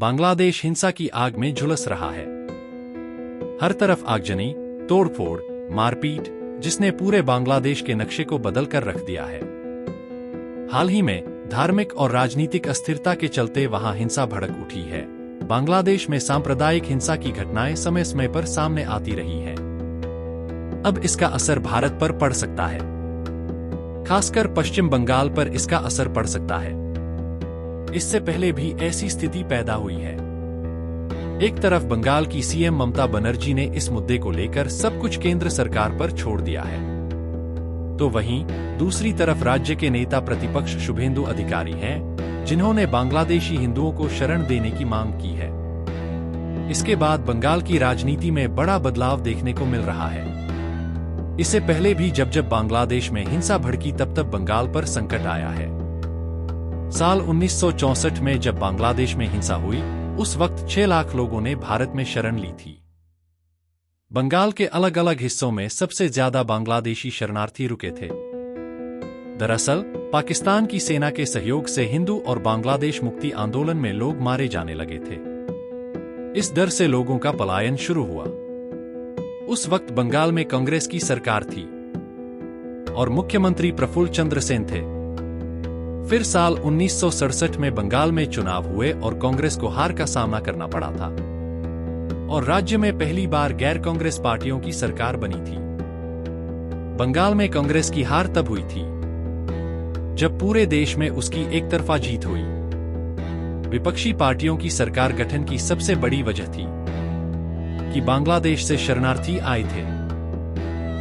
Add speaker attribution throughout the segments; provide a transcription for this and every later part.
Speaker 1: बांग्लादेश हिंसा की आग में झुलस रहा है। हर तरफ आगजनी, तोड़फोड़, मारपीट, जिसने पूरे बांग्लादेश के नक्शे को बदल कर रख दिया है। हाल ही में धार्मिक और राजनीतिक अस्थिरता के चलते वहां हिंसा भड़क उठी है। बांग्लादेश में सांप्रदायिक हिंसा की घटनाएं समय समय पर सामने आती रही हैं। अब इसका असर भारत पर पड़ सकता है। खासकर पश्चिम बंगाल पर इसका असर पड़ सकता है। इससे पहले भी ऐसी स्थिति पैदा हुई है। एक तरफ बंगाल की सीएम ममता बनर्जी ने इस मुद्दे को लेकर सब कुछ केंद्र सरकार पर छोड़ दिया है, तो वहीं दूसरी तरफ राज्य के नेता प्रतिपक्ष शुभेंदु अधिकारी हैं, जिन्होंने बांग्लादेशी हिंदुओं को शरण देने की मांग की है। इसके बाद बंगाल की राजनीति में बड़ा बदलाव देखने को मिल रहा है। इससे पहले भी जब जब बांग्लादेश में हिंसा भड़की तब तब बंगाल पर संकट आया है। साल 1964 में जब बांग्लादेश में हिंसा हुई, उस वक्त 6 लाख लोगों ने भारत में शरण ली थी। बंगाल के अलग अलग हिस्सों में सबसे ज्यादा बांग्लादेशी शरणार्थी रुके थे। दरअसल पाकिस्तान की सेना के सहयोग से हिंदू और बांग्लादेश मुक्ति आंदोलन में लोग मारे जाने लगे थे। इस डर से लोगों का पलायन शुरू हुआ। उस वक्त बंगाल में कांग्रेस की सरकार थी और मुख्यमंत्री प्रफुल्ल चंद्र सेन थे। फिर साल 1967 में बंगाल में चुनाव हुए और कांग्रेस को हार का सामना करना पड़ा था और राज्य में पहली बार गैर कांग्रेस पार्टियों की सरकार बनी थी। बंगाल में कांग्रेस की हार तब हुई थी जब पूरे देश में उसकी एक तरफा जीत हुई। विपक्षी पार्टियों की सरकार गठन की सबसे बड़ी वजह थी कि बांग्लादेश से शरणार्थी आए थे।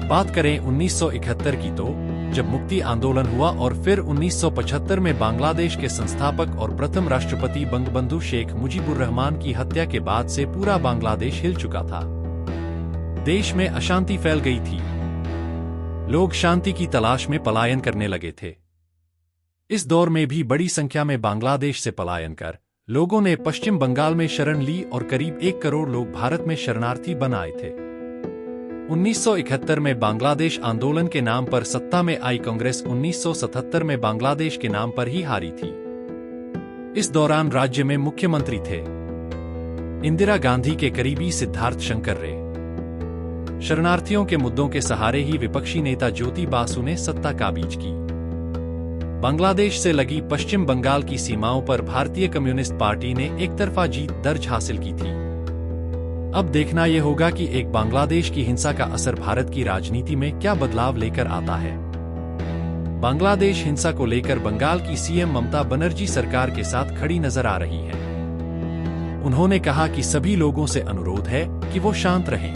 Speaker 1: बात करें 1971 की तो जब मुक्ति आंदोलन हुआ और फिर 1975 में बांग्लादेश के संस्थापक और प्रथम राष्ट्रपति बंगबंधु शेख मुजीबुर रहमान की हत्या के बाद से पूरा बांग्लादेश हिल चुका था। देश में अशांति फैल गई थी। लोग शांति की तलाश में पलायन करने लगे थे। इस दौर में भी बड़ी संख्या में बांग्लादेश से पलायन कर लोगों ने पश्चिम बंगाल में शरण ली और करीब 1 करोड़ लोग भारत में शरणार्थी बन आए थे। 1971 में बांग्लादेश आंदोलन के नाम पर सत्ता में आई कांग्रेस 1977 में बांग्लादेश के नाम पर ही हारी थी। इस दौरान राज्य में मुख्यमंत्री थे इंदिरा गांधी के करीबी सिद्धार्थ शंकर रे। शरणार्थियों के मुद्दों के सहारे ही विपक्षी नेता ज्योति बासु ने सत्ता काबीज की। बांग्लादेश से लगी पश्चिम बंगाल की सीमाओं पर भारतीय कम्युनिस्ट पार्टी ने एक तरफा जीत दर्ज हासिल की थी। अब देखना यह होगा कि एक बांग्लादेश की हिंसा का असर भारत की राजनीति में क्या बदलाव लेकर आता है। बांग्लादेश हिंसा को लेकर बंगाल की सीएम ममता बनर्जी सरकार के साथ खड़ी नजर आ रही हैं। उन्होंने कहा कि सभी लोगों से अनुरोध है कि वो शांत रहें,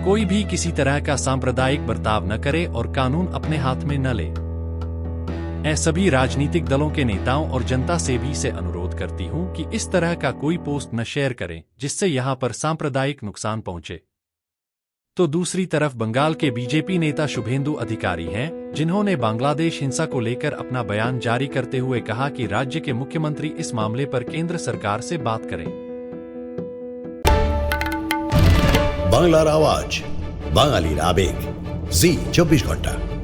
Speaker 1: कोई भी किसी तरह का सांप्रदायिक बर्ताव न करे और कानून अपने हाथ में न ले। मैं सभी राजनीतिक दलों के नेताओं और जनता से भी से अनुरोध करती हूं कि इस तरह का कोई पोस्ट न शेयर करें जिससे यहां पर सांप्रदायिक नुकसान पहुंचे। तो दूसरी तरफ बंगाल के बीजेपी नेता शुभेंदु अधिकारी हैं, जिन्होंने बांग्लादेश हिंसा को लेकर अपना बयान जारी करते हुए कहा कि राज्य के मुख्यमंत्री इस मामले पर केंद्र सरकार से बात करें।
Speaker 2: बांग्लार आवाज, बांगालीर आवेग, जी 24 घंटा।